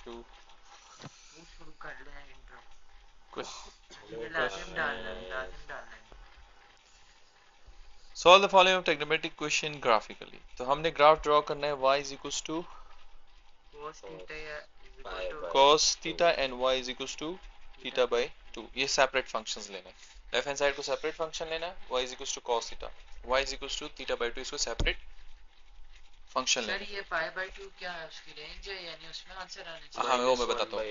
2 वो शुरू कर ले इंट्रो question ये लाजिम डालना है solve the following trigonometric question graphically तो हमने ग्राफ ड्रॉ करना है y is equals to cos theta is equal to cos theta and y is equals to theta by 2 ये सेपरेट फंक्शंस लेने हैं लेफ्ट हैंड साइड को separate function लेना है y is equals to cos theta y is equals to theta by 2 इसको separate function sir लेना ये pi by 2 क्या है उसकी रेंज है यानी उसमें आंसर आने है चाहिए हाँ वो मैं बताता हूँ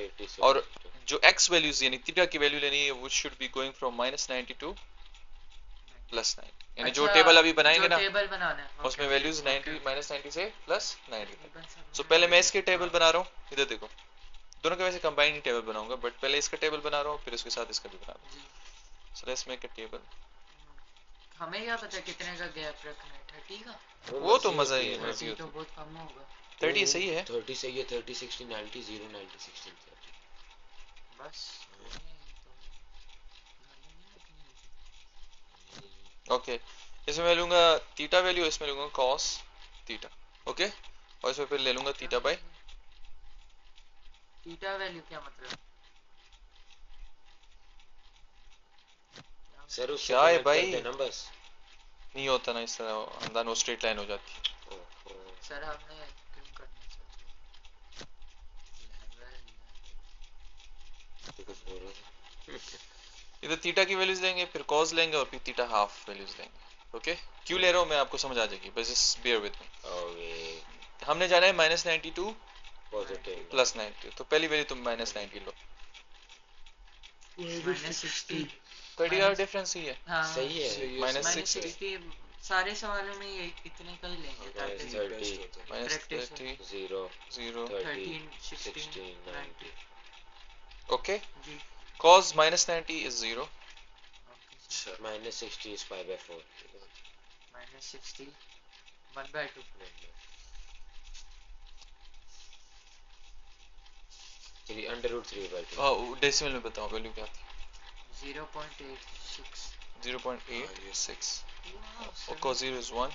और जो x वैल्यूज यानी थीटा की वैल्यू लेनी है वो should be going from -90 to +90 यानी जो टेबल अभी बनाएंगे ना टेबल बनाना है उसमें वैल्यूज 90 -90 से +90 सो सब पहले मैं इसके टेबल बना रहा हूँ इधर देखो दोनों के वैसे कंबाइन ही टेबल बनाऊंगा बट पहले इसका टेबल बना रहा हूँ फिर उसके साथ इसका भी बना रहा हूँ so let's make a table हमें क्या पता कितने का गैप रखना है 30 का वो तो मजा ही है 30 मर्जी तो होती बहुत कम होगा 30 सही है 30 सही है 30 60 90 0 90 16 30 बस ओके इसमें मैं लूंगा थीटा वैल्यू इसमें लूंगा cos थीटा ओके और इसमें फिर ले लूंगा थीटा बाय थीटा वैल्यू क्या मतलब सर उससे क्या है कनेक्ट भाई? कर देना बस नहीं होता ना इस तरह अंदर वो स्ट्रेट लाइन हो जाती है सर आपने क्यों करना चाहते इधर थीटा की वैल्यूज लेंगे फिर cos लेंगे और फिर थीटा हाफ वैल्यूज लेंगे ओके क्यों ले रहा हूँ मैं आपको समझ आ जाएगी बस just bear with me okay हमने जाना है -90 टू पॉजिटिव +90 तो पहली वैल्यू तुम -90 लो -60 30 का डिफरेंस ही है हाँ सही है -60 सारे सवालों में ये इतने का ही लेंगे ताकि -30 0 0 13 16 16 90 okay ji cos -90 is 0 -60 is pi by 4 -60 1/2 3 √3/2 decimal में बताओ वैल्यू क्या थी 0.86 0.86 और cos 0 is 1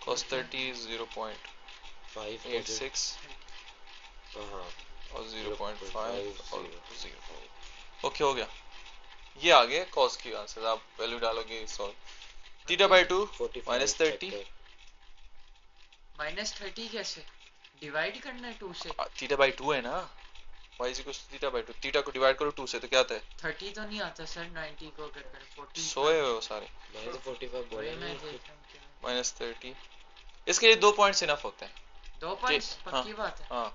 cos 30 is 0.86 हाँ और 0.5 और 0 0 ओके हो गया ये आ गया cos की आंसर आप वैल्यू डालोगे सॉल्व थीटा बाय 2 -30 -30 कैसे डिवाइड करना है 2 से थीटा बाय 2 है ना y is equals to theta by 2 theta को डिवाइड करो 2 से तो क्या आता है 30 तो नहीं आता सर 90 को अगर करें 40 सोए हुए हो सारे मैंने तो 45 बोला मैं नहीं देख रहा हूं क्या -30 इसके लिए 2 पॉइंट्स इनफ होते हैं 2 पॉइंट्स पक्की बात है हाँ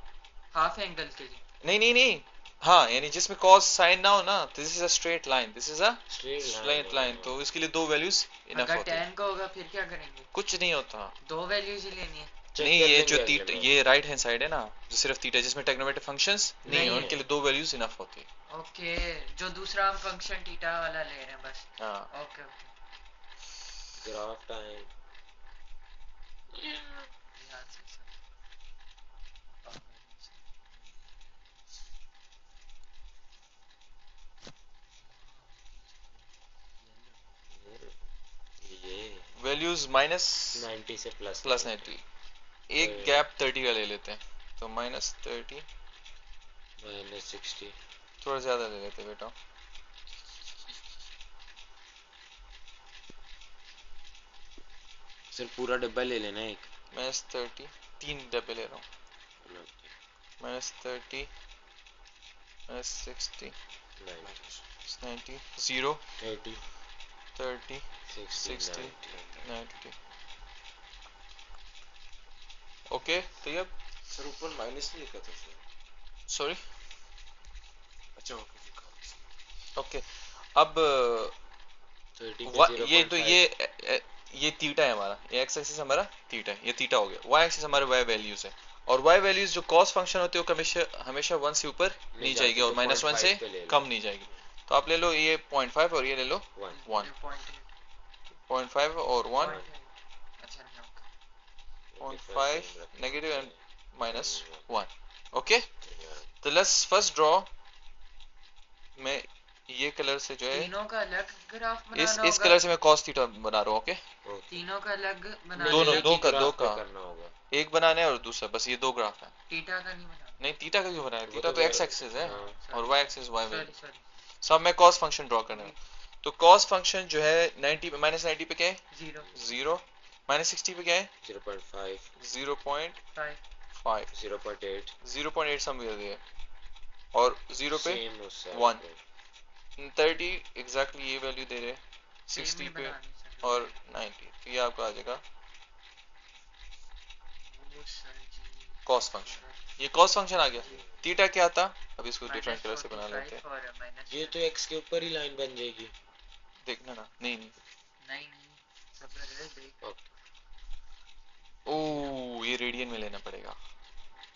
हाफ एंगल के लिए नहीं हाँ यानी जिसमें cos साइन ना हो ना this is a straight line this is a straight straight line तो इसके लिए 2 वैल्यूज इनफ अगर होते हैं tan का होगा फिर क्या करेंगे कुछ नहीं होता 2 वैल्यूज ही लेनी है नहीं ये जो थीटा ये राइट हैंड साइड है ना जो सिर्फ थीटा जिसमें ट्रिग्नोमेट्रिक फंक्शंस नहीं है उनके लिए 2 वैल्यूज इनफ होती है ओके जो दूसरा हम फंक्शन थीटा वाला ले रहे हैं बस हाँ ओके ग्राफ टाइम वैल्यूज -90 से +90 एक गैप 30 का ले लेते हैं तो -30 -60 थोड़ा ज्यादा ले लेते हैं बेटा सर पूरा डब्बा ले लेना एक -30 3 डब्बे ले रहा हूँ -30 -60 90 0 80 30 60 90 ओके तो ये सर ऊपर माइनस नहीं लिखा था सर सॉरी अच्छा ओके अब 30 ये तो ये थीटा है हमारा ये एक्स एक्सिस हमारा थीटा है ये थीटा हो गया वाई एक्सिस हमारे वाई वैल्यूज है और वाई वैल्यूज जो कॉस फंक्शन होती है वो हमेशा 1 से ऊपर नहीं जाएगी और -1 से कम नहीं जाएगी तो आप ले लो ये 0.5 और ये ले लो 1 0.5 और 1 अच्छा 0.5 नेगेटिव एंड -1 ओके तो लेट्स फर्स्ट ड्रॉ मैं ये कलर से जो है तीनों का अलग ग्राफ बनाना होगा इस कलर से मैं cos थीटा बना रहा हूँ ओके तीनों का अलग बनाना दोनों है दो का करना होगा एक बनाना है और दूसरा बस ये 2 ग्राफ है थीटा का नहीं बनाना नहीं थीटा का क्यों बनाया, वो थीटा तो तो एक्स एक्सिस है हाँ, और Y axis Y sorry value. Sorry सब में कॉस फंक्शन ड्रॉ करना है, तो कॉस फंक्शन जो है 90 पे माइनस 90 पे क्या है, 0 जीरो, माइनस 60 पे क्या है 0.5 0.5, 5 0.8 0.8 समवेयर दिया, और 0 पे सेम उससे 1, 30 एग्जैक्टली ये वैल्यू दे रहे हैं, सेम 60 ही पे बनानी सर। और 90, तो ये आपका आ जाएगा वो सर जी कॉस फंक्शन। ये कॉस फंक्शन आ गया। थीटा क्या था, अब इसको डिफरेंट कलर से बना लेते हैं, -45 और माइनस ये तो x के ऊपर ही लाइन बन जाएगी। देखना ना, नहीं नहीं, नहीं सबर है देख ओ ये रेडियन में लेना पड़ेगा,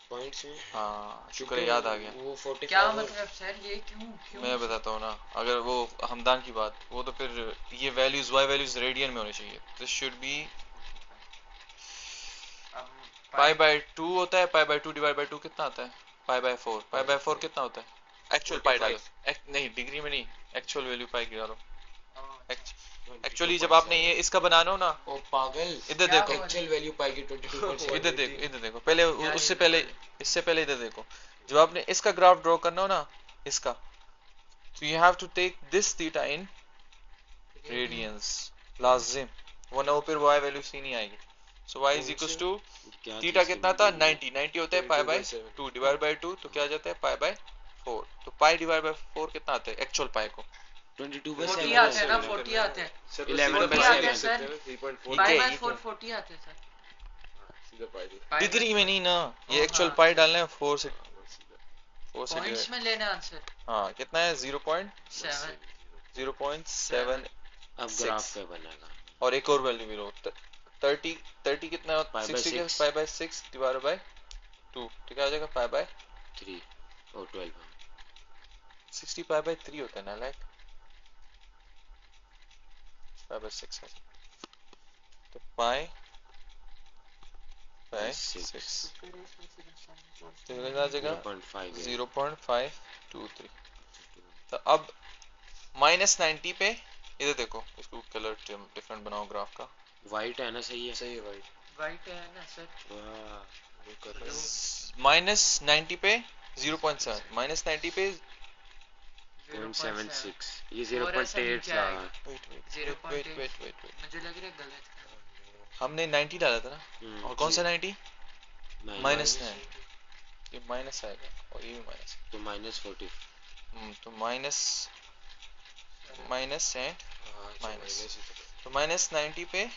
पॉइंट्स में हाँ शुक्र है क्योंकि याद आ गया। वो 45 क्या और मतलब सर ये क्यों मैं बताता हूँ ना, अगर वो हमदान की बात, वो तो फिर ये वैल्यूज वाई वैल्यूज रेडियन में होनी चाहिए, दिस शुड बी अब पाई बाय 2 होता है, पाई बाय 2 डिवाइड बाय 2 कितना आता है, पाई बाय 4, पाई बाय 4 कितना होता है, एक्चुअल पाई डालो, नहीं डिग्री में नहीं, एक्चुअल वैल्यू पाई की डालो। एक्चुअली जब आपने ये इसका बनाना हो ना, ओ पागल, इधर क्या देखो, हुआ? एक्चुअल वैल्यू पाएगी 22.7 इधर देखो, इधर देखो, पहले यार उससे ये पहले, गलत। इससे पहले इधर देखो, जब आपने इसका ग्राफ ड्रॉ करना हो ना, इसका, तो you have to take this theta in radians लाजिम, वरना वो फिर वाई वैल्यू सी नहीं आएगी। So Y is equals to क्या थीटा चीज़ की कितना था value है? 90, 90 होता है पाई बाय 2 डिवाइड बाय 2, तो क्या आ जाता है पाई बाय 4, तो पाई डिवाइड बाय 4 कितना आता है एक्चुअल पाई को, 40 22/7 आते हैं ना 40 आते हैं 11 40 आते हैं सर 3.4 पाई ये बाय क्या 4 है? 40 आते हैं सर सीधा पाई दे। पाई डिग्री में नहीं ना, ये ओ, एक्चुअल हाँ, पाई सर। डालना है 4 से, हाँ, सीधा 4 से पॉइंट्स डिवाइड, में लेना आंसर हाँ कितना है 7 0.7, अब ग्राफ पे बनेगा और एक और वैल्यू भी लो 30, 30 कितना, पाई बाय 60 के 6 पाई बाय 6 डिवाइड बाय 2, तो क्या आ जाएगा पाई बाय 3 और 12 60 पाई बाय 3 होता है ना, लाइक पाई बाय 6 है, तो पाई बाय 6, तो ये आ जाएगा 0.5 0.523। तो अब माइनस 90 पे, इधर देखो, इसको कलर डिफरेंट बनाओ ग्राफ का, वाइट है ना, सही है सही है भाई। वाइट है ना सर वाह, वो कर रहा है। माइनस 90 पे 0.7, माइनस 90 पे 0.76 ये थोड़ा सा 0.8 नीचे था। आएगा। Wait wait 0.8 wait wait wait, मुझे लग रहा है गलत है हमने 90 डाला था ना, और कौन सा 90, माइनस 9, ये माइनस आएगा और ये भी माइनस, तो -40 तो माइनस माइनस एंड हाँ, अच्छा, माइनस, माइनस ही था। तो माइनस 90 पे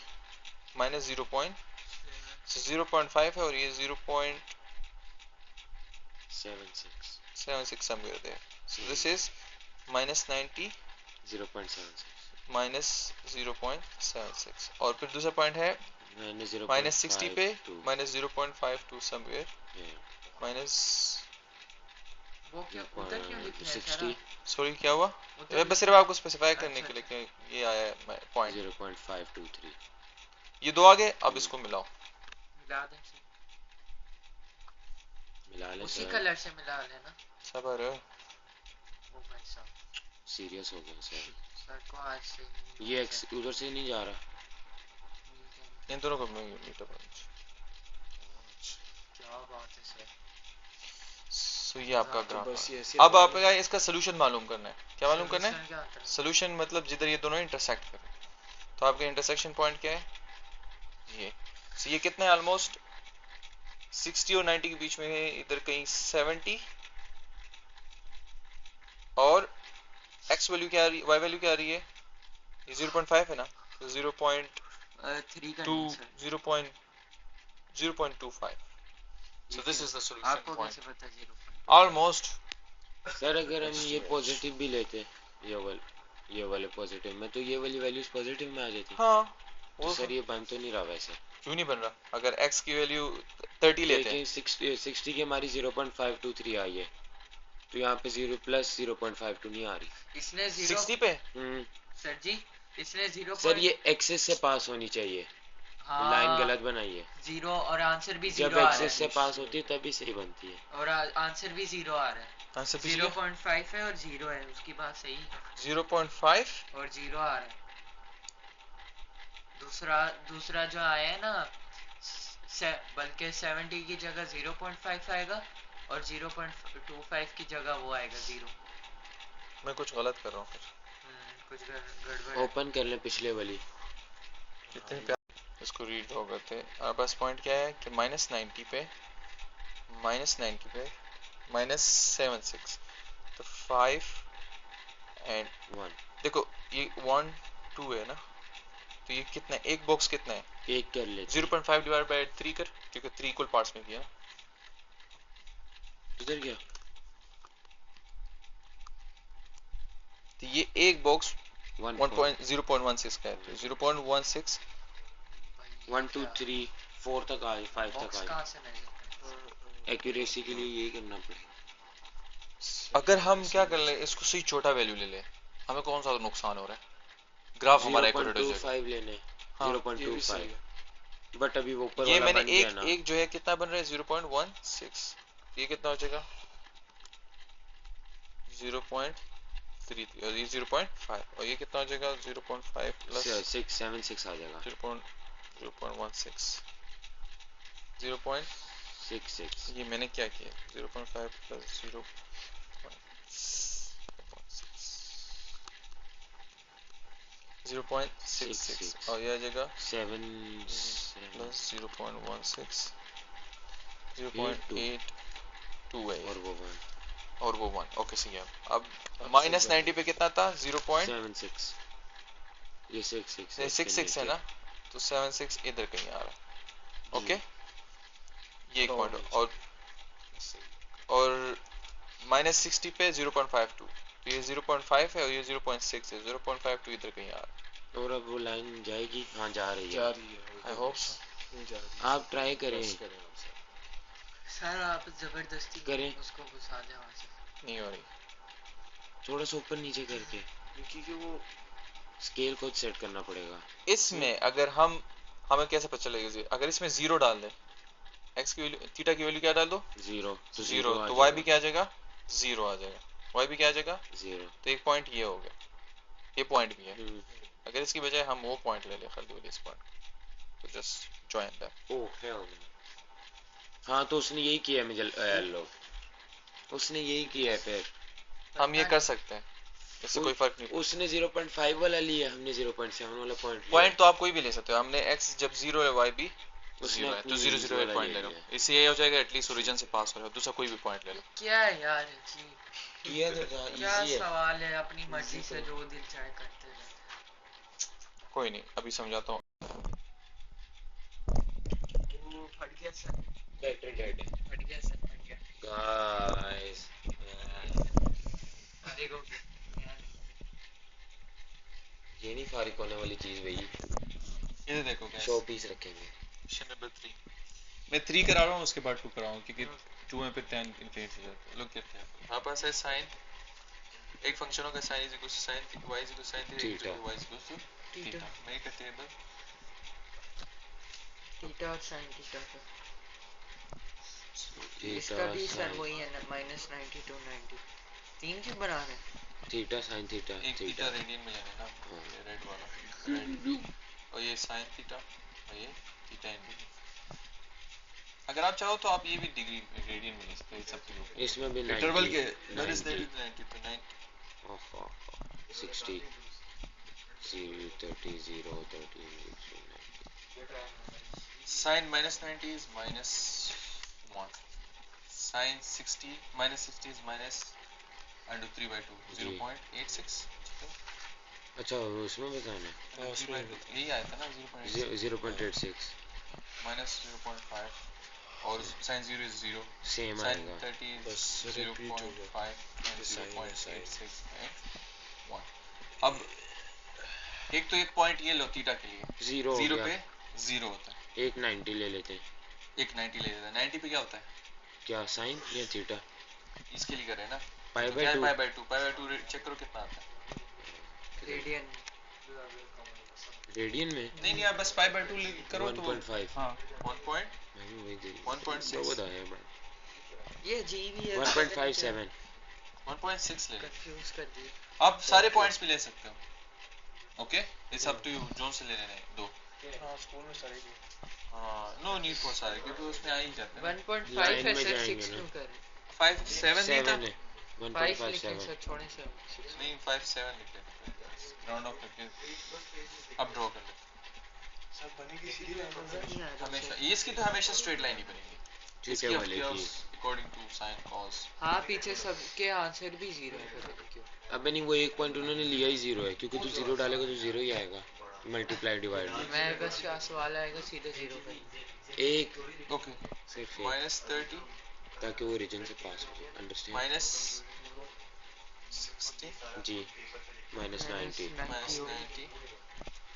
माइनस 0.5 है, और ये 0.76 somewhere there, so this is minus 90 0.76 minus 0.76, और फिर दूसरा पॉइंट है माइनस 60 पे माइनस 0.52 समवेयर, माइनस, वो क्या उधर क्यों लिख रहे हैं 60 सॉरी क्या हुआ, उधर बस सिर्फ आपको स्पेसिफाई करने अच्छा, के लिए कि ये आया है पॉइंट, 0.523 ये दो आ गए, अब इसको मिलाओ, मिला दें सर मिला ले उसी सर, कलर से मिला लेना सबर ओ भाई साहब सीरियस हो गया सर। सर को आज से ही ये एक्स उधर से नहीं जा रहा, इन दोनों को मीटअप, क्या बात है सर सो ये आपका तो ग्राफ बस है। ये ऐसे अब बनाना आपका इसका सोल्यूशन मालूम करना है, क्या मालूम करना है, Solution क्या आता है सोल्यूशन मतलब जिधर ये दोनों इंटरसेक्ट करें, तो आपका इंटरसेक्शन पॉइंट क्या है, ये, so ये कितना है ऑलमोस्ट 60 और 90 के बीच में है, इधर कहीं 70, और x वैल्यू क्या आ रही है, y वैल्यू क्या आ रही है, ये 0.5 है ना, तो 3 का नहीं sir 0.25, so this is the solution आपको point, कैसे पता 0 almost, सर अगर हम ये पॉजिटिव भी लेते, ये वाले पॉजिटिव में, तो ये वाली वैल्यूज पॉजिटिव में आ जाती, हाँ तो वो सर ये बन तो नहीं रहा वैसे, क्यों नहीं बन रहा, अगर x की वैल्यू 30 लेते हैं, लेकिन 60 की हमारी 0.523 आई है, तो यहाँ पे 0 प्लस 0.52 नहीं आ रही। इसने 0 60 पे, सर जी इसने 0 सर ये एक्सेस से पास होनी चाहिए, हाँ लाइन गलत बनाई है, 0 और आंसर भी 0 जब आ रहा एक्सेस से है पास होती है तभी सही बनती है। और आंसर भी 0 आ रहा है आंसर भी 0.5 है और 0 है उसकी बात सही है 0.5, और 0 आ रहा है दूसरा जो आया है ना बल्कि 70 की जगह 0.5 आएगा और 0.25 की जगह वो आएगा 0। मैं कुछ गलत कर रहा हूँ फिर। कुछ गड़बड़ है। ओपन कर ले पिछले वाली। कितने प्यार इसको रीड्रॉ करते हैं। हमारे पास पॉइंट क्या है कि -90 पे -76 तो 5 एंड 1 देखो ये 1 2 है ना, तो ये कितना है, एक बॉक्स कितना है, एक कर ले 0.5 डिवाइड बाय 3 कर, क्योंकि 3 इक्वल पार्ट्स में किया ना। इधर क्या तो ये एक बॉक्स 1.0.16 0.16 का है, तो 0.16 1 2 3 4 तक आए 5 तक बॉक्स आए। कहाँ से मेजर एक्यूरेसी के लिए यही करना पड़ेगा। अगर हम क्या कर ले, इसको सही छोटा वैल्यू ले ले, हमें कौन सा नुकसान हो रहा है, ग्राफ हमारा एक्यूरेट हो जाएगा। 0.25 लेने हाँ, 0.25 बट अभी वो ऊपर ये वाला मैंने बन गया एक ना। एक जो है कितना बन रहा है 0.16, ये कितना हो जाएगा 0.33 और ये 0.5 और ये कितना हो जाएगा 0.5 प्लस 676 आ जाएगा 0.66 ये मैंने क्या किया 0.5 प्लस 0.66 और ये आ जाएगा 7 प्लस 0.16 0.82 0.82 है और वो 1 ओके सही है। अब -90 पे कितना था 76 ये 0.66 है ना, तो 76 इधर कहीं आ रहा है। ओके ये एक पॉइंट और -60 पे 0.52 तो ये 0.5 है और ये 0.6 है, 0.52 इधर कहीं आ रहा है। और अब वो लाइन जाएगी। हाँ जा रही है आई होप आप ट्राई करें सर आप जबरदस्ती करें। उसको घुसा दे वहाँ से। नहीं हो रही। थोड़ा सा ऊपर नीचे करके क्योंकि वो स्केल को सेट करना पड़ेगा। इसमें अगर हमें कैसे पता चलेगा, अगर इसमें 0 डाल दें, x की वैल्यू थीटा की वैल्यू क्या डाल दो 0 0 तो y भी क्या आ जाएगा 0 आ जाएगा, y भी क्या आ जाएगा 0 तो एक पॉइंट ये हो गया, ये पॉइंट भी है। अगर इसकी बजाय हम वो पॉइंट ले लें खाली वाली इस पॉइंट, तो just join that. Oh hello हाँ तो उसने यही किया है मुझे लो उसने यही किया है फिर हम ये कर सकते हैं, इससे कोई फर्क नहीं। उसने 0.5 वाला लिया हमने 0.7 वाला पॉइंट तो आप कोई भी ले सकते हो, हमने x जब 0 है y भी उसने 0 है, अपनी तो 0 0 वाला पॉइंट ले ले लो, लिया। इससे ये हो जाएगा एटलीस्ट ओरिजिन से पास हो रहा है, दूसरा कोई भी पॉइंट ले लो। क्या है यार जी, किया तो था क्या इजी है। सवाल है, अपनी मर्जी से जो दिल चाहे करते रहे। कोई नहीं अभी समझाता हूँ। वो फट गया सर, बैटरी डेड है फट गया सर, फट गया। गाइस देखो ये नहीं फारिक होने वाली चीज भाई, ये देखो शो पीस रखेंगे। क्वेश्चन नंबर 3 मैं 3 करा रहा हूँ, उसके बाद 2 कराऊँ क्योंकि 2 में फिर 10 इंफिनिटी हो जाता है। लोग कहते हैं हमारे पास है साइन, एक फंक्शन होगा sine is equal to sine y is equal to sine theta y is equal to theta. Make a table theta और साइन थीटा का थीटा इसका भी सर साइन वही है ना, -90 to 90। 3 क्यों बना रहे हैं? थीटा साइन थीटा एक थीटा रेडियन में लेना ना, ये रेड वाला रेड और ये साइन थीटा और ये थीटा इन। अगर आप चाहो तो आप ये भी डिग्री रेडियन में ले सकते हैं सब चीजों। इसमें भी 90 इंटरवल के 90 that is 90 to 90 60 0 30 0 30 sin -90 is -1, sin 60 -60 is -√3/2 0.86। अच्छा उसमें बताना है 3/2 यही आया था ना 0.86 0.86 -0.5 और sin 0 is 0, सेम sin आएगा 30 is बस repeat हो 0.5 and Sin है, 0.86 and 1। अब एक तो एक पॉइंट ये लो थीटा के लिए 0 हो 0 गया। पे 0 होता है, एक 90 ले लेते हैं। एक 90 ले लेता है। 90 पे क्या होता है, क्या साइन या थीटा इसके लिए करें ना पाई क्या है, बाय 2 पाई बाय 2 चेक करो कितना आता है। रेडियन रेडियन में नहीं नहीं आप बस पाई बाय 2 करो तो 1.5 हाँ 1 पॉइंट मैं भी वही दे 1.6 बहुत आया बड़ा ये जी भी है 1.57 1.6 ले लो। कंफ्यूज कर दिए। आप सारे पॉइंट्स भी ले सकते हो, okay it's up to you, zone से ले लेने हैं 2। हाँ स्कूल में सारे हाँ नो नीड फॉर सारे क्योंकि उसमें आ ही जाते हैं ना। 1.5 लाइन है में सर, जाएंगे 6 ना। क्यों कर रहे? 57 नहीं था? 7 है 5 लिखें 1.57 सर, छोड़े सर। नहीं 57 लिख लेते, राउंड ऑफ करके अब ड्रॉ कर लेते सब बनेगी सीधी लाइन में मजा नहीं आ रहा हमेशा। सर। ये इसकी तो हमेशा स्ट्रेट लाइन ही बनेगी, ठीक इसकी है ऑफ वाले की। According to sine cos. हाँ पीछे सबके आंसर भी 0 है, पता नहीं क्यों। अबे नहीं, वो एक पॉइंट उन्होंने लिया ही 0 है, क्योंकि तू 0 डालेगा तो 0 ही आएगा, मल्टीप्लाई डिवाइड में मैं बस सवाल आएगा सीधे 0 पे। एक ओके सिर्फ एक, -30 ताकि वो रीजन से पास हो जाए, अंडरस्टैंड? -60 जी -90 -90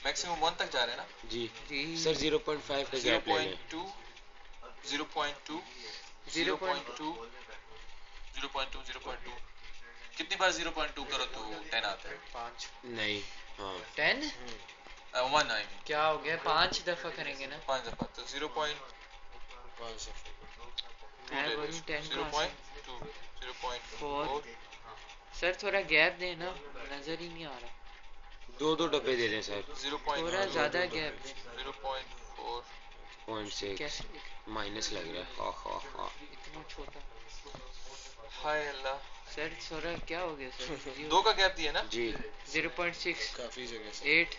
मैक्सिमम 1 तक जा रहे हैं ना? जी जी सर 0.5 का गैप ले लें। 0.2 0.2 0.2 0.2 कितनी बार 0.2 करो तो 10 आता है? 5 नहीं हाँ 10 1 आई मीन क्या हो गया, 5 दफा करेंगे ना। 5 दफा तो 0.2 मैं ले लो बोलूं इसको, 10 कहाँ से? 0.2 0.4 सर थोड़ा गैप देना, नजर ही नहीं आ रहा। दो डब्बे दे दें सर। 0.2 थोड़ा ज्यादा गैप दे। 0.4 0.6 कैसे माइनस लग रहा है, हा हा हा। इतना छोटा? हाय अल्लाह। सर थोड़ा क्या हो गया सर? 2 का गैप दिया ना? जी 0.6 काफी जगह से 8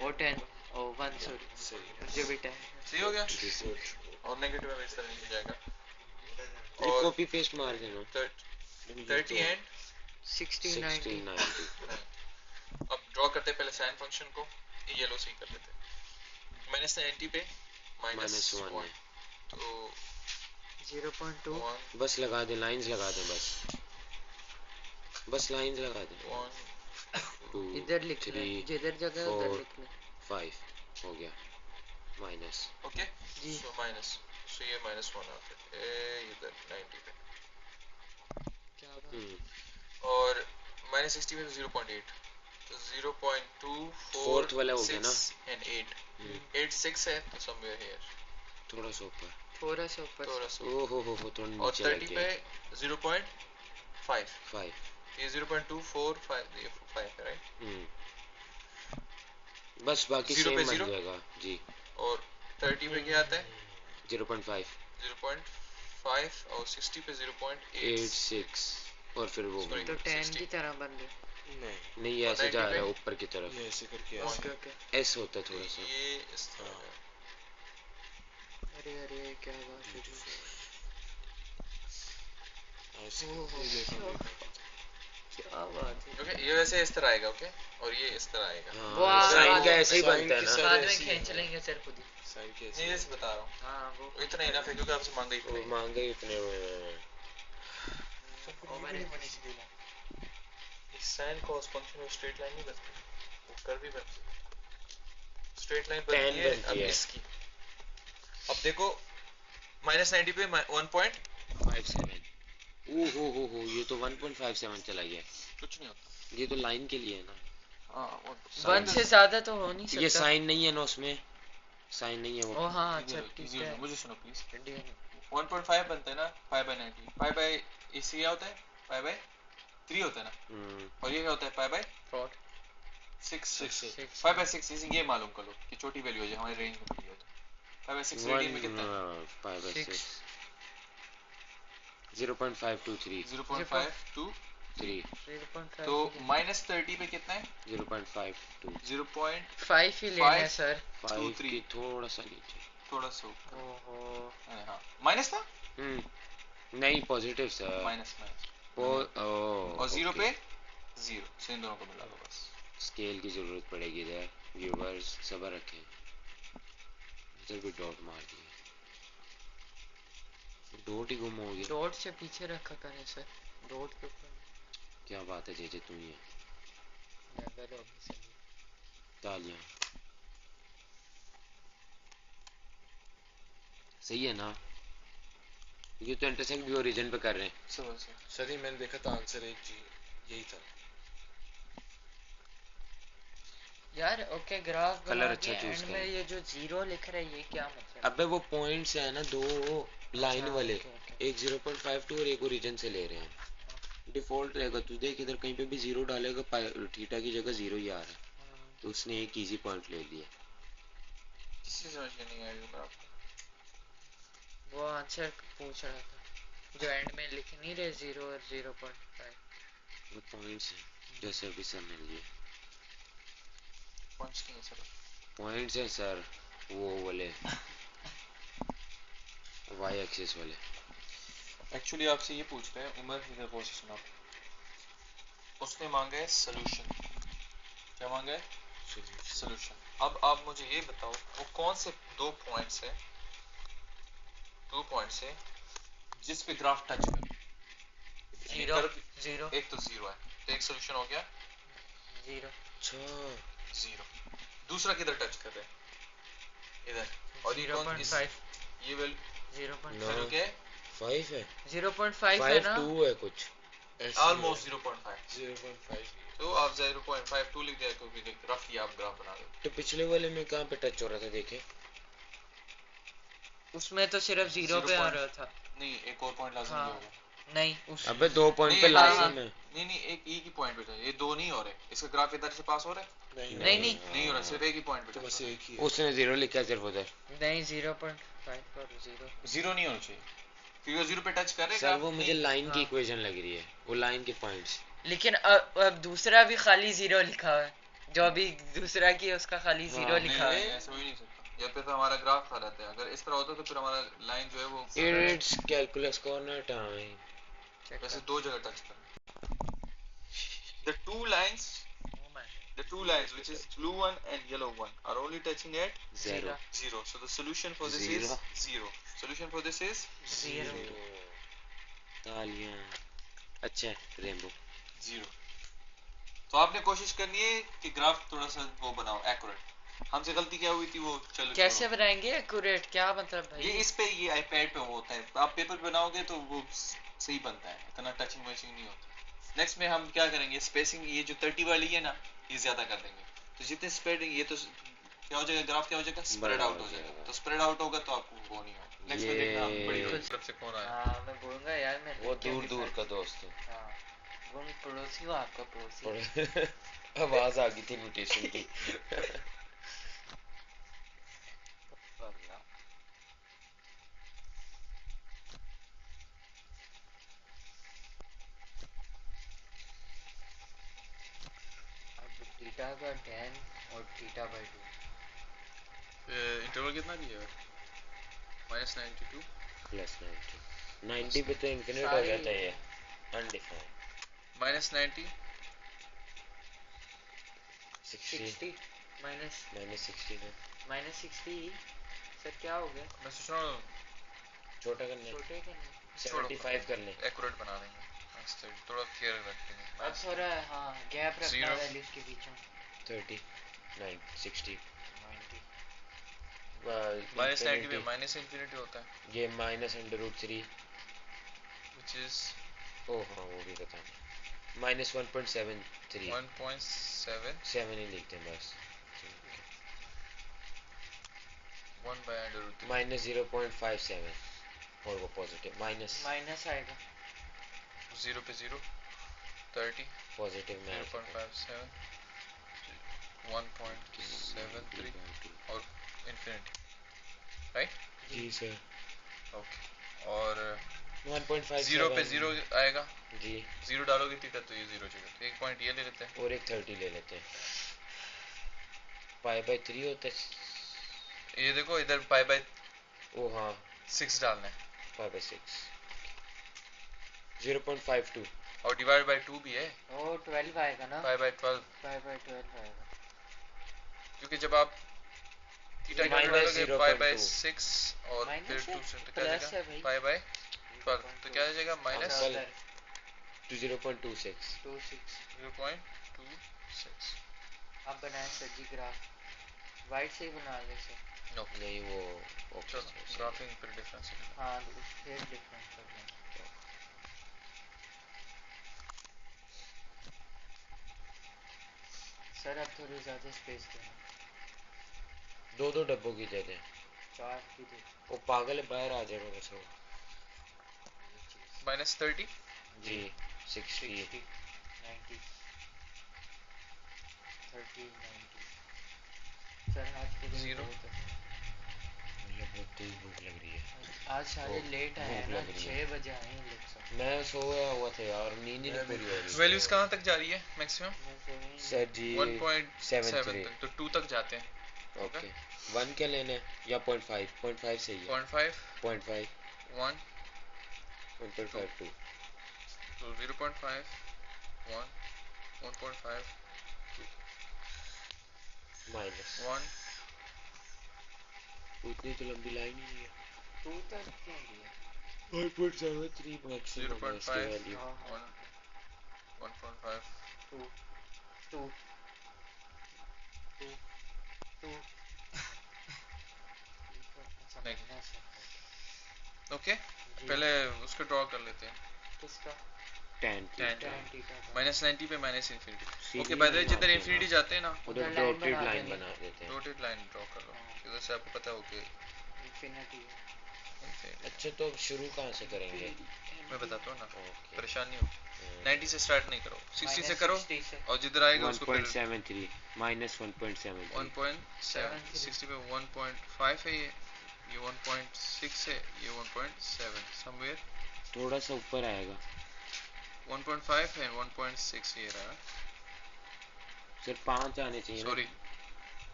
और 10 और 1 सॉरी सही मुझे भी 10। सही हो गया? जी सर। और नेगेटिव में इस तरह नहीं जाएगा। ये और कॉपी पेस्ट मार देना। 30 एंड 60 60 90 90 अब ड्रॉ करते हैं पहले साइन फंक्शन को, येलो से ही कर लेते हैं। -90 पे -1 -1 है। तो 0.2 1 बस लगा दे, लाइंस लगा दे, बस लाइंस लगा दे। 1 2 इधर लिख ले, 3 जिधर जगह उधर 4 लिख ले। 5 हो गया माइनस। ओके जी। सो माइनस, सो ये -1 आता है इधर 90 पे, क्या बात। और -60 में 0.8 तो 0.2 Fourth 4 वाला हो गया ना? 6 एंड 8 6 है तो समवेयर हियर थोड़ा सा ऊपर, थोड़ा सा ऊपर थोड़ा सा। ओ हो थोड़ा और नीचे लग 30 गया। पे 0.5 5 ये 0.2 4 5 ये 5 है राइट। बस बाकी 0 पे सेम बन 0 जाएगा जी। और 30 पे क्या आता है 0.5 0.5 और 60 पे 0.8 86 और फिर वो Sorry. तो 10 60 की तरह बन गए। नहीं नहीं, ये ऐसे 90 जा रहा है पे? ऊपर की तरफ, ये ऐसे करके One. ऐसे ओके एस होता है थोड़ा सा। ये इस तरह है। अरे अरे क्या बात है जी। ऐसे ओहो, ये देखो क्या बात है। ओके ये वैसे इस तरह आएगा ओके और ये इस तरह आएगा। वो हाँ साइन बाद का में- ऐसे ही साइन बनता है की ना। सर बाद में ऐसी खींच है। लेंगे सर खुद ही। साइन के नहीं जैसे बता रहा हूँ हाँ वो इतना ही ना है क्योंकि आपसे मांगा इतना वो ही। मांगे ही इतने हुए हैं। ओवर नहीं बनी सीधी लाइन। इस साइन कॉस फंक्शन में स्ट्रेट लाइन नहीं बनती, वो कर्व भी बनती है। स्ट्रेट लाइन Tan बनती है बनती अब है। इसकी। अब देखो -90 पे 1 57 हो ये तो 1.57 चला गया। कुछ नहीं होता। ये तो लाइन के लिए है ना, हाँ 1 से ज्यादा तो हो नहीं ये सकता। साइन नहीं है ना उसमें, साइन नहीं है ओ वो। हाँ अच्छा ठीक है। मुझे सुनो प्लीज 1.5 बनता है ना 5/90 5 इसी क्या होता है 5/3 होता है ना और ये क्या होता है 5/6 5/6 ये मालूम कर लो कि छोटी वैल्यू है जो हमारे रेंज में मिली है तो 5/6 रेडियन में कितना है 5/6 0.523 0.523 0.5 तो -30 पे कितना है 0.52 0.5 ही लेना है सर। 5 की थोड़ा सा नीचे। थोड़ा सा ऊपर। ओहो हाँ माइनस था नहीं पॉजिटिव सर। माइनस और 0 पे 0 से इन दोनों को मिला दो बस। स्केल की जरूरत पड़ेगी इधर, व्यूअर्स सब्र रखें। इधर भी डॉट मार दिए, डॉट ही गुम हो गया। डॉट से पीछे रखा करें सर, डॉट के ऊपर क्या बात है जे तुम ये नेवर होगी सर। तालियां सही है ना? ये तो इंटरसेक्ट भी ओरिजिन पे कर रहे हैं। सर ही मैंने देखा था आंसर एक चीज यही था। यार ओके ग्राफ कलर बना अच्छा के choose एंड में करें। ये जो 0 लिख रहा है ये क्या मतलब? अबे वो पॉइंट्स है ना दो लाइन अच्छा, वाले, ओके। एक 0.52 और एक ओरिजिन से ले रहे हैं। डिफॉल्ट रहेगा, तू देख इधर कहीं पे भी 0 डालेगा थीटा की जगह 0 ही आ रहा है, तो उसने एक इजी पॉइंट ले लिया। किसी समझ में नहीं आएगा आपको। वो आंसर पूछ रहा था। जो एंड में लिख नहीं रहे 0 और 0.5 वो पॉइंट्स हैं जैसे अभी सर ने लिए पॉइंट्स नहीं है सर पॉइंट्स हैं सर वो वाले वाई एक्सिस वाले एक्चुअली आपसे ये पूछ रहे हैं उमर इधर गौर से सुना उसने मांगा है सोल्यूशन क्या मांगा है सोल्यूशन अब आप मुझे ये बताओ वो कौन से दो पॉइंट्स है जिस पे ग्राफ टच करे 0 0 एक तो जीरो है तो एक सोल्यूशन हो गया 0 अच्छा जीरो दूसरा किधर टच कर रहे हैं इधर और ये कौन इस 0.5 ये वैल्यू 0.5 वैल्यू क्या है 5 है 0.5 है 5 ना 2 है कुछ ऑलमोस्ट 0.5 0.5 तो आप 0.52 लिख दिया क्योंकि रफली आप ग्राफ बना रहे हो तो पिछले वाले में कहाँ पे टच हो रहा था देखे उसमें तो सिर्फ 0 पे आ रहा था नहीं एक और पॉइंट लाजमी हाँ होगा नहीं उस अबे 2 पॉइंट पे नहीं, लाजम है नहीं एक ही पॉइंट पे था ये दो नहीं हो रहे इसका ग्राफ इधर से पास हो रहा है नहीं नहीं हो रहा सिर्फ एक ही पॉइंट पे तो बस एक ही है उसने 0 लिखा है सिर्फ उधर नहीं 0.5 और 0 जीरो नहीं होना चाहिए क्योंकि जीरो पे टच कर रहे सर वो मुझे लाइन की हाँ। इक्वेशन लग रही है वो लाइन के पॉइंट्स लेकिन अब दूसरा भी खाली 0 लिखा हुआ है जो अभी दूसरा की है उसका खाली 0 लिखा हुआ है ऐसा हो ही नहीं सकता या फिर तो हमारा ग्राफ खा रहता है अगर इस तरह होता तो फिर हमारा लाइन जो है वो it's calculus corner time Check वैसे कर। दो जगह टच कर the two lines Oh man. which is blue one and yellow one are only touching at 0 zero so the solution for this Zero. is zero solution for this is 0 तालियां अच्छा rainbow zero तो आपने कोशिश करनी है कि graph थोड़ा सा वो बनाओ एक्यूरेट हमसे गलती क्या हुई थी वो चलो कैसे छोड़ो। बनाएंगे एक्यूरेट क्या मतलब भाई ये इस पे ये आईपैड पे वो होता है आप पेपर पे बनाओगे तो वो सही बनता है इतना टचिंग वचिंग नहीं होता नेक्स्ट में हम क्या करेंगे स्पेसिंग ये जो 30 वाली है ना ये ज्यादा कर देंगे तो जितने स्प्रेडिंग ये तो क्या हो जाएगा ग्राफ क्या हो जाएगा स्प्रेड आउट हो जाएगा तो स्प्रेड आउट होगा तो आपको वो नहीं होगा नेक्स्ट में देखना आप बड़ी ये- तरफ से कौन आया हाँ मैं बोलूंगा यार मैं वो दूर दूर का दोस्त है हाँ वो मैं पड़ोसी हूँ आपका पड़ोसी आवाज आ गई थी नोटेशन की अब थीटा का tan और थीटा बाय 2 इंटरवल कितना दिया है -92 प्लस 90 पे तो इन्फिनिट हो जाता है ये अनडिफाइंड -90 60 60 माइनस -60 है -60 सर क्या हो गया मैं सोच रहा हूँ छोटा करने छोटे का नहीं 75 करने एक्यूरेट बना देंगे थोड़ा केयर रखेंगे अब थोड़ा हाँ गैप रखना Zero. वैल्यूज के बीच में 30 9 60 90 -90 में माइनस इंफिनिटी होता है ये -√3 which is ओह हाँ वो भी बताना -1.73 1.7 7 ही लिखते हैं बस 1/√3 -0.57 और वो पॉजिटिव माइनस माइनस आएगा 0 पे 0 30 पॉजिटिव में 0.57 1.73 और इंफिनिटी राइट जी सर ओके और 1.5 0 पे 0 आएगा जी 0 डालोगे थीटा तो ये 0 जगह तो एक पॉइंट ये ले लेते हैं और एक 30 ले लेते हैं π/3 होता है ये देखो इधर पाई/6 ओ हाँ डालना है π/6 0.52 और डिवाइड बाय 2 भी है ओ 12 आएगा ना π/12 5/12 आएगा क्योंकि जब आप थीटा Minus कैलकुलेट करोगे 0.2 π/6 और Minus फिर है? 2 से तो क्या Plus है जाएगा भाई। π/12 तो क्या आ जाएगा माइनस अंकल। to 0.26 26 0.26 अब बनाए सर जी ग्राफ वाइट से ही बना ले सर नहीं वो चलो ग्राफिंग फिर डिफरेंस है हाँ तो उस फिर डिफरेंस कर दें सर अब थोड़ी ज़्यादा स्पेस देना दो डब्बों की दे दें 4 की दे वो पागल है बाहर आ जाएगा बस वो -30 जी 60 60 90 30 90 सर हाथ के लिए Zero. बहुत है। मतलब लगते ही भूख लग रही है। आज सारे लेट आए हैं ना, भूख लग रही 6 बजे आए हैं लोग सब। मैं सोया हुआ था यार, नींद ही नहीं पूरी हो रही। वैल्यूज कहाँ तक जा रही है मैक्सिमम? सर जी 1.7 तक, तो 2 तक जाते हैं। ओके 1 क्या लेना है या 0.5? 0.5 सही है। 0.5 0.5 1 1.5 2 तो 0.5 1 1.5 माइनस 1 उतनी तो लंबी लाइन ही है। 2 तक क्यों लिया? 1.73 मैक्सिमम है इसकी 0.5 वैल्यू। 1 1.5 2 2 2 2 नहीं ओके पहले उसको ड्रॉ कर लेते हैं। किसका? tan tan tan थीटा का। माइनस 90 पे minus infinity. Sidhi okay by the way line जिधर आती है इन्फिनिटी ना। जाते हैं ना उधर line डॉटेड बना लाइन देंगे। बना देते हैं। डॉटेड लाइन ड्रॉ कर लो उधर से आपको पता हो कि इन्फिनिटी है। infinity। अच्छा तो अब शुरू कहाँ से करेंगे? मैं बताता हूँ ना ओके परेशान नहीं हो। 90 से स्टार्ट नहीं करो 60 से करो 60 से। और जिधर आएगा उसको फिर 1.73 माइनस 1.73 1.7 60 पे 1.5 है ये 1.6 है ये 1.7 समवेयर थोड़ा सा ऊपर आएगा 1.5 है 1.6 ये रहा। सिर्फ 5 आने चाहिए ना। सॉरी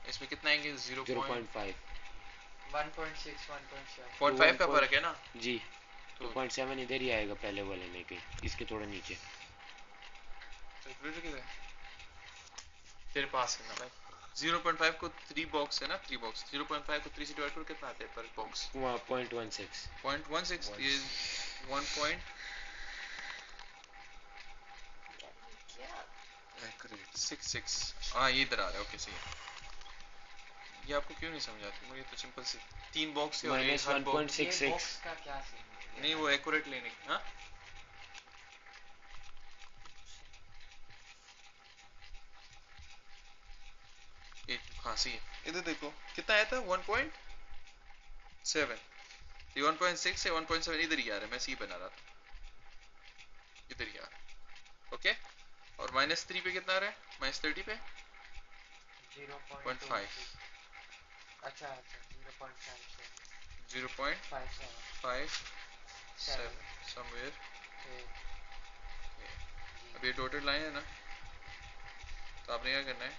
इसमें कितना आएंगे 0.5 1.6 1.7 0.5 का फर्क है ना जी तो 2.7 इधर ही आएगा पहले वाले में के इसके थोड़ा नीचे। कैलकुलेटर किधर है तेरे पास है ना भाई 0.5 को 3 बॉक्स है ना 3 बॉक्स 0.5 को 3 से डिवाइड करो कितना आता है पर बॉक्स 0.16 0.16 ये 1.66 हाँ ये इधर आ रहा है ओके सही है। ये आपको क्यों नहीं समझ आती मुझे तो सिंपल सी 3 बॉक्स है और ये माइनस हर बॉक्स 1.66 बॉक्स का क्या सीन है? नहीं वो एक्यूरेट लेने की हाँ एक खांसी है इधर देखो कितना आया था 1.7 ये 1.6 है 1.7 इधर ही आ रहा है मैं सी बना रहा था इधर ही आ रहा है ओके और -3 पे कितना आ रहा है -30 पे 0.5 अच्छा अच्छा 0.5 0.57 somewhere अब ये डॉटेड लाइन है ना तो आपने क्या करना है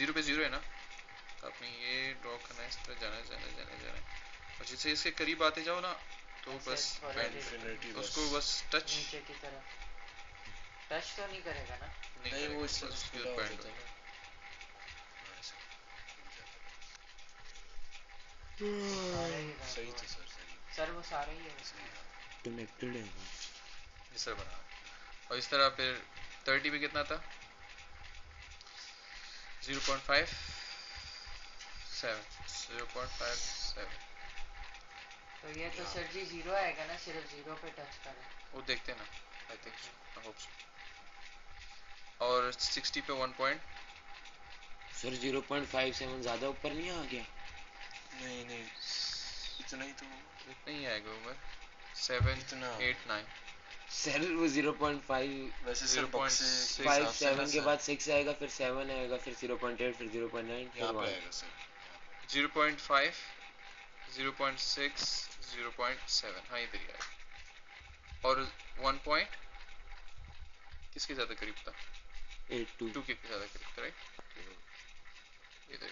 0 पे 0 है ना तो आपने ये ड्रॉ करना है इस तरह जाना है और जैसे इसके करीब आते जाओ ना तो बस उसको बस टच नीचे की तरफ टच तो नहीं करेगा ना? नहीं वो इससे सीधा हो जाता है ना। सही था सर सही सर वो सारे ही है कनेक्टेड है इस तरह बना और इस तरह फिर 30 पे कितना था 0.57 तो ये तो सर जी 0 आएगा ना सिर्फ 0 पे टच करें वो देखते हैं ना I think I hope so और 60 पे 1 पॉइंट सर 0.57 ज्यादा ऊपर नहीं आ गया? नहीं इतना ही तो इतना ही आएगा उम्र 7 इतना 8 9 सर वो 0.5 वैसे सर बॉक्स से 7 के बाद 6 आएगा फिर 7 आएगा फिर 0.8 फिर 0.9 फिर यहाँ पे 1 आएगा सर 0.5 0.6 0.7 हाँ इधर ही आएगा और 1 पॉइंट किसके ज्यादा करीब था 8 2 के ज्यादा करीब था राइट इधर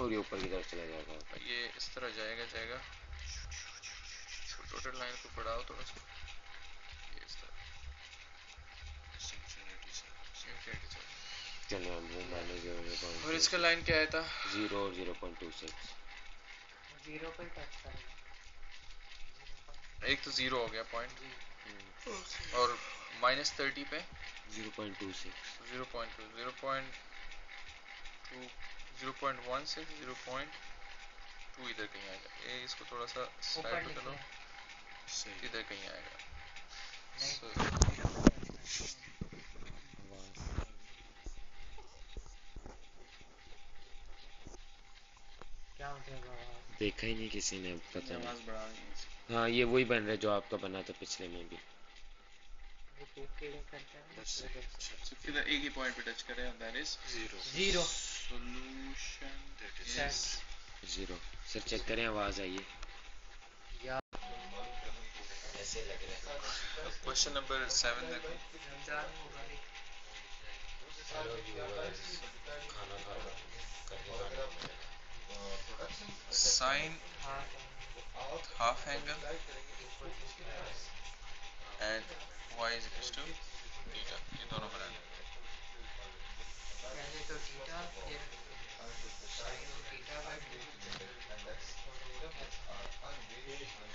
और ये ऊपर की तरफ चला जाएगा ये इस तरह जाएगा टोटल लाइन को बढ़ाओ थोड़ा सा ये इस तरह infinity से। चलो हम वो माइनस और इसका लाइन क्या आया था 0 और 0.26 0 पे टच करेगा एक तो 0 हो गया पॉइंट और -30 पे 0.26 0.2 0.1 से 0.2 इधर कहीं आएगा ये इसको थोड़ा सा ऊपर साइड पे लिख चलो लें इधर कहीं आएगा So, क्या हो जाएगा आवाज? देखा ही नहीं किसी ने पता आवाज नहीं। बढ़ा दी है इसकी। हाँ ये वही बन रहा है जो आपका बना था पिछले में भी। ये टू टेढ़े करते हैं ना, बस इधर से। So, फिर एक ही पॉइंट पे टच करें and that is 0 solution That is is 0 sir check करें आवाज आई है या ऐसे लग रहा है। क्वेश्चन नंबर 7 देखो। रमजान मुबारक। हेलो व्यूअर्स, खाना खा लो, करके खाना पड़ेगा। Sine half half angle equal to and y is equal to theta, ये दोनों बनाने। पहले तो थीटा फिर साइन थीटा बाय 2 और क्या था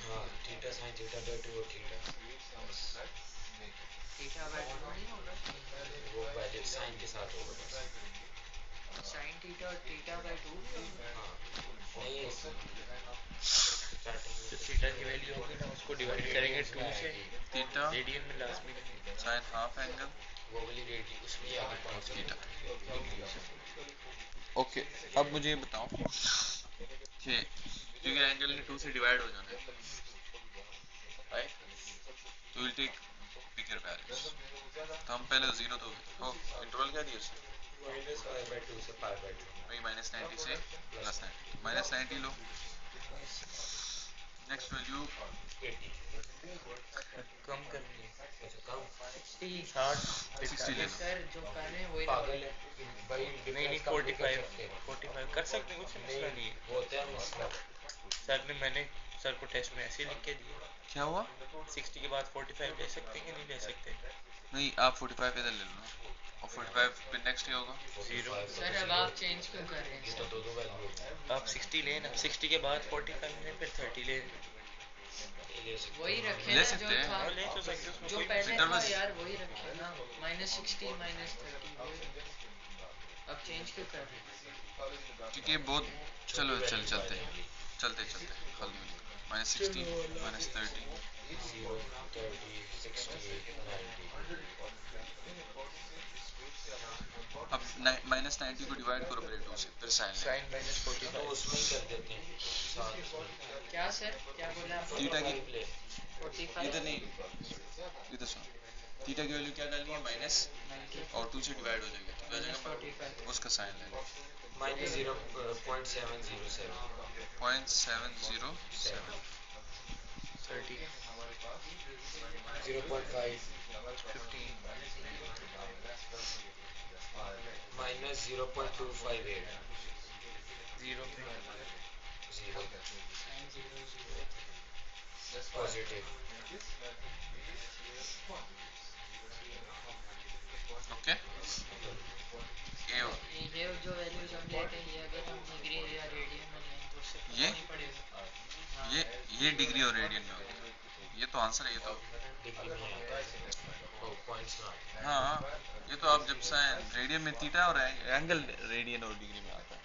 हाँ, थीटा साइन थीटा बाय 2 और थीटा, थीटा बाय 2 नहीं होगा वो पहले साइन के साथ होगा बस। साइन थीटा और थीटा बाय 2 भी होगा। हाँ, नहीं जो थीटा की वैल्यू होगी ना उसको डिवाइड करेंगे 2 से, थीटा रेडियन में लाजमी नहीं। साइन हाफ एंगल वो वाली रेडी उसमें ही आगे पहुंच थीटा। डिग्री से। ओके, अब मुझे ये बताओ कि क्योंकि एंगल ने 2 से डिवाइड हो जाना है, राइट, तो विल टेक बिगर वैल्यूज। तो हम पहले 0 तो इंटरवल क्या दिया उसने, -π/2 से π/2, वही -90 से +90, -90 लो। Next value 80। कम करनी है, अच्छा कम, 60 ले लो। सर जो करने हैं वही पागल है भाई। नहीं नहीं 45 कर सकते हैं, कुछ मसला नहीं है। होता है मसला। सर ने मैंने सर को टेस्ट में ऐसे ही लिख के दिया। क्या हुआ? 60 के बाद 45 ले सकते हैं कि नहीं ले सकते? नहीं, आप 45 इधर ले लो ना, और 45 पे नेक्स्ट ही होगा 0। सर अब आप चेंज क्यों कर रहे हैं ये तो सर? दो वैल्यू होती आप 60 लें ना, 60 के बाद 45 लें, फिर 30 लें। है, ले सकते वही रखे ले ना सकते जो हैं। था, हाँ ले तो सकते हैं, उसमें जो कोई पहले था इंटरवल यार वही रखे ना, -60 -30 वही रखे। अब चेंज क्यों कर रहे हैं? क्योंकि बहुत, चलो चलते चलते चलते हल मिल -60 -30। 0, 30, 60, 90। अब -90 को डिवाइड करो पहले 2 से, फिर साइन ले। साइन तो -45। उसमें ही कर देते हैं साथ में। क्या सर क्या बोला आपने? थीटा की 45 ले, 45 इधर नहीं, इधर सुनो, थीटा की वैल्यू क्या डालनी है, माइनस, 90 और 2 से डिवाइड हो जाएगा तो क्या हो जाएगा, -45 उसका साइन लेना। -0.707, .707 30 0.5, 15 -0.258, 0 पे 0, पॉजिटिव। ओके। ये जो वैल्यूज हम लेते हैं ये अगर हम डिग्री या रेडियन में लें तो उससे ये? नहीं पड़ेगा। हाँ। ये डिग्री और रेडियन में होगा, ये तो आंसर है, ये तो डिग्री में आता है, पॉइंट्स में आता है। हाँ, ये तो आप जब साइन रेडियन में थीटा और एंगल रेडियन और डिग्री में आता है,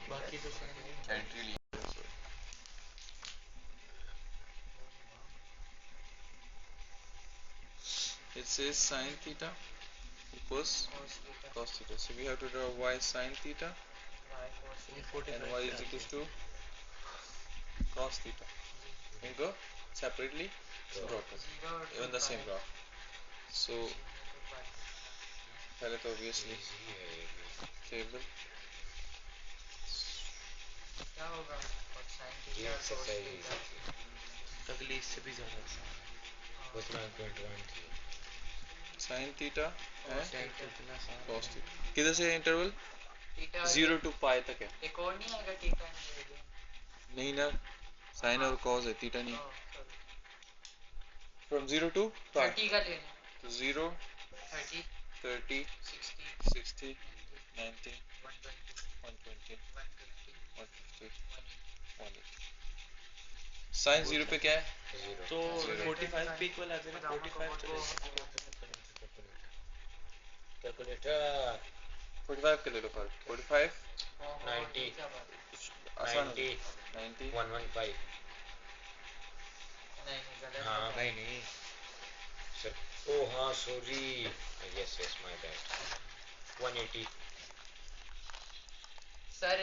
बाकी तो साइन नहीं। एंट्री ली। It says sin theta equals cos theta. So we have to draw y sin theta and y is equals to cos theta. We go separately draw it, even the same graph. So पहले तो obviously Easy है ये भी। table क्या होगा और sin ये theta cos exercise theta. अगली इससे भी ज़्यादा आसान। बस 9.1 थी। sin theta and Tan तो इतना आसान cos है। theta. किधर से इंटरवल थीटा 0 to pi तक है? एक और नहीं आएगा थीटा एंड रेडियन? नहीं ना, sin और cos है, theta नहीं। From 0 to pi. 30 का लेना तो 0, 30 30, 60 60, 90, 120 120, 150 150, 180। sin 0 पे क्या है? तो 45 पे इक्वल आते हैं ना, 45 तो कैलकुलेटर 45 के ले लो फर्क, 45 90, आसान 90, 90 115। नहीं गलत हाँ नहीं नहीं सर, ओ हाँ sorry, yes yes my bad, 180। Sir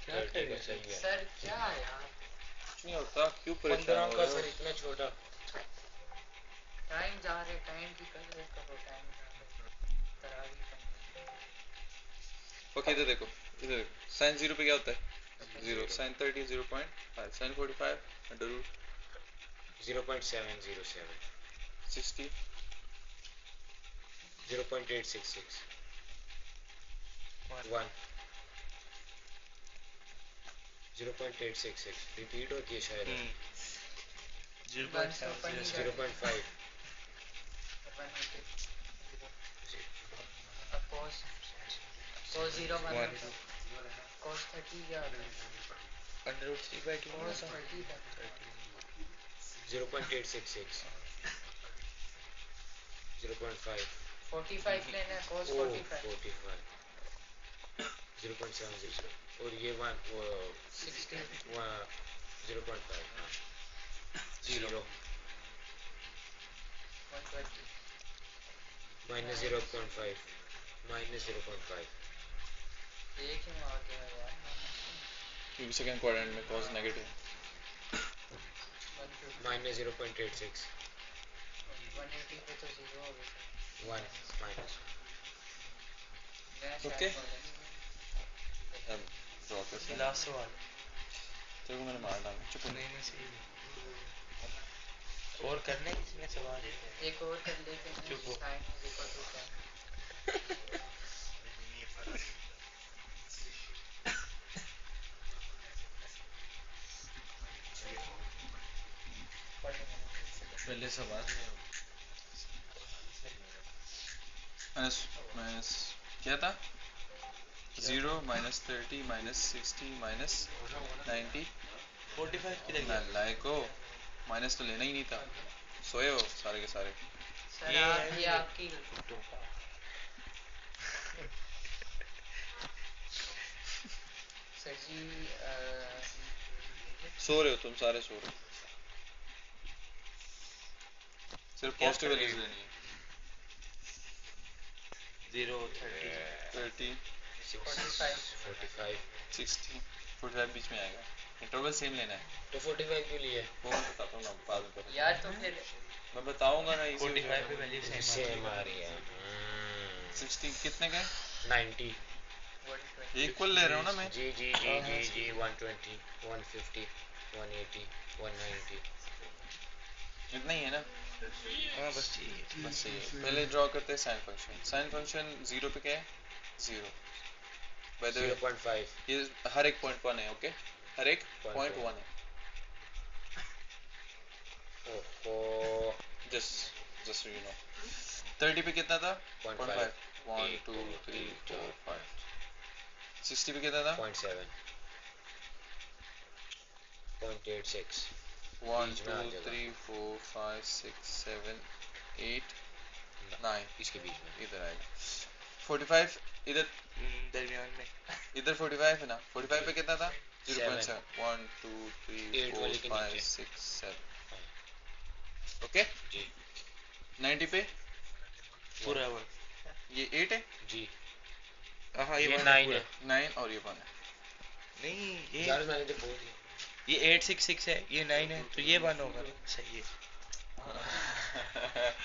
क्या 30 का करें सही है। सर क्या यार कुछ नहीं होता, क्यों 15 परेशान हो का रहे सर हो? इतना छोटा। टाइम जा रहे टाइम की कदर करो टाइम जा रहे तरावी करनी ओके इधर देखो, sin 0 पे क्या होता है? 0, sin 30 0.5, sin 45 under root 0.707 60 0.866 One. 1 0.866 repeat होती है शायद 0.707 0.5 cos 0 1 1 cos 30 क्या होता है under root 3 by 2 cos 30 था 0.866 0.5 45 लेना है cos oh 45 45 0.700 और ये 60 0.5 0 120 minus 0.5 minus 0.5 ये क्यों आ गया यार क्योंकि सेकंड क्वाड्रेंट में cos नेगेटिव minus 0.86 180 पे तो 0 हो गया 1 minus Okay. अब ड्रॉ करते हैं लास्ट सवाल तेरे को मैंने मार डाला चुप हो। नहीं सही और करने किसी ने सवाल एक और कर लेते हैं चुप हो। sin is equal to 10 पहले सवाल माइनस क्या था 0 minus 30 minus 60 minus 90 45 किधर ना गया लाइको माइनस तो लेना ही नहीं था सोए हो सारे के सारे सर ये आप है ये आपकी सर जी सो रहे हो तुम सारे सो रहे हो सिर्फ क्या पॉजिटिव कर रहे वैल्यूज हो? लेनी है 0 30 30 45 45 60 45 बीच में आएगा इंटरवल सेम लेना है तो 45 क्यों लिए वो मैं बताता हूँ ना बाद में बताता यार तो फिर हूँ। मैं बताऊंगा ना इसी 45 पे वैल्यू सेम सेम आ रही है 60 कितने का 90 है इक्वल ले रहा हूँ ना मैं जी जी जी जी जी 120 150 180 190 इतना ही है ना हाँ बस चाहिए बस सही है पहले ड्रॉ करते हैं साइन फंक्शन 0 पे क्या है 0 बाय द वे 0.5 ये हर एक पॉइंट 1 है ओके हर एक पॉइंट 1 है ओहो जस्ट यू नो 30 पे कितना था 0.5 1 2 3 4 5 60 पे कितना था 0.7 0.86 1 बीच 2 में आ जाएगा। 3 4 5 6 7 8 9 इसके बीच में इधर आएगा 45 इधर दरमियान में इधर 45 है ना 45 पे कितना था 0.7 7 1 2 3 8 4 वाले के 5 नीचे। 6 7 ओके जी 90 पे पूरा वो ये 8 है जी हाँ ये ये 9 है 9 और ये 1 है नहीं यार मैंने तो बोल दिया ये 866 है ये 9 है तो ये 1 होगा सही है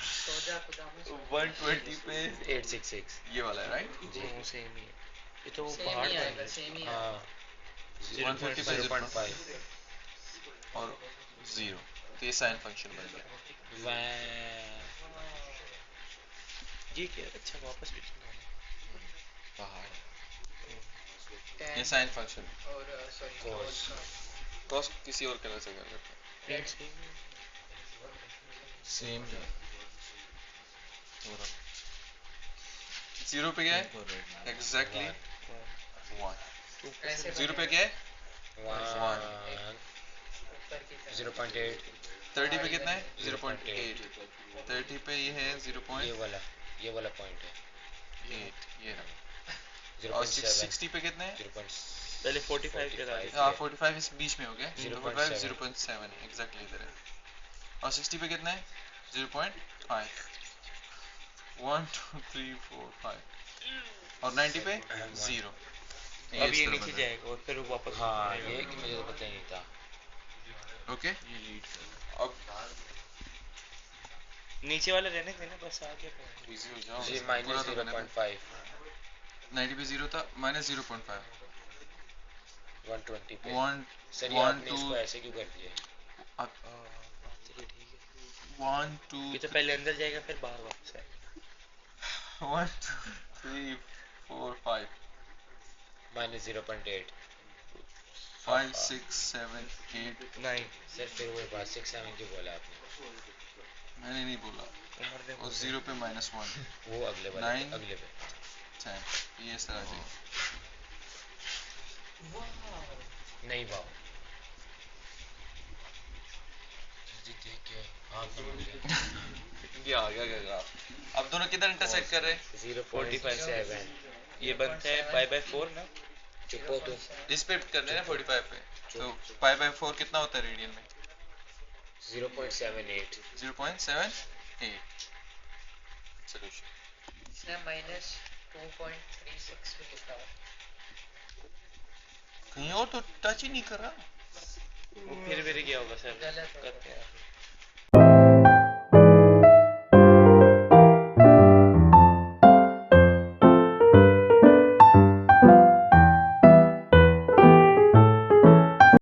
सोजा खुदा में 120 पे 866 ये वाला है राइट जी वो सेम ही है ये तो वो सेम पहाड़ ही पर आएगा है सेम ही हाँ 150 पे 0.5 और 0 तो ये साइन फंक्शन बन गया ये क्या अच्छा वापस भी पहाड़ tan ये साइन फंक्शन और सॉरी Cos. कॉस किसी और कलर से कर लेते हैं सेम है 0 पे क्या है एग्जैक्टली 1 ऐसे 0 पे क्या है 1 ऊपर की तरफ 0.8 30 पे कितना है 0.8 30 पे ये है 0.8 ये वाला पॉइंट है ये रहा और 0.7 60 पे कितना है 0.7 पहले 45 के था 45 हाँ 45 इस बीच में हो गया 0.7 0.7 एग्जैक्टली इधर है और 60 पे कितना है 0.5 1 2 3 4 5 और 90 पे 0 अब ये नीचे जाएगा और फिर वो वापस हाँ ये कि मुझे तो पता ही नहीं था ओके अब नीचे वाले रहने देना बस आगे इजी हो जाओ जी पूरा माइनस तो मैंने 0.5 90 पे 0 था माइनस 0.5 120 पे 1 सर ये 1 आपने 2 इसको ऐसे क्यों कर दिया अब 1 2 ये तो पहले अंदर जाएगा फिर बाहर वापस आएगा 1 2 3 4 5 माइनस 0.8 5 6 7 8 नहीं सर फिर वो बात 6 7 की बोला आपने मैंने नहीं बोला उम्र दे और 0 पे -1 वो अगले वाले 9 अगले पे 10 ये इस तरह से नहीं वाह जल्दी देख के हाँ समझ गया ये आ गया ग्राफ अब दोनों किधर इंटरसेक्ट कर रहे हैं 0.7 ये बनता है पाई बाय 4 ना चुप हो तो इस पे कर रहे हैं ना 45 पे तो पाई बाय 4 कितना होता है रेडियन में 0.78 0.78 सॉल्यूशन इसने -2.36 भी लिखा है कहीं और तो टच ही नहीं कर रहा वो फिर गया होगा सर गलत होगा। करते हैं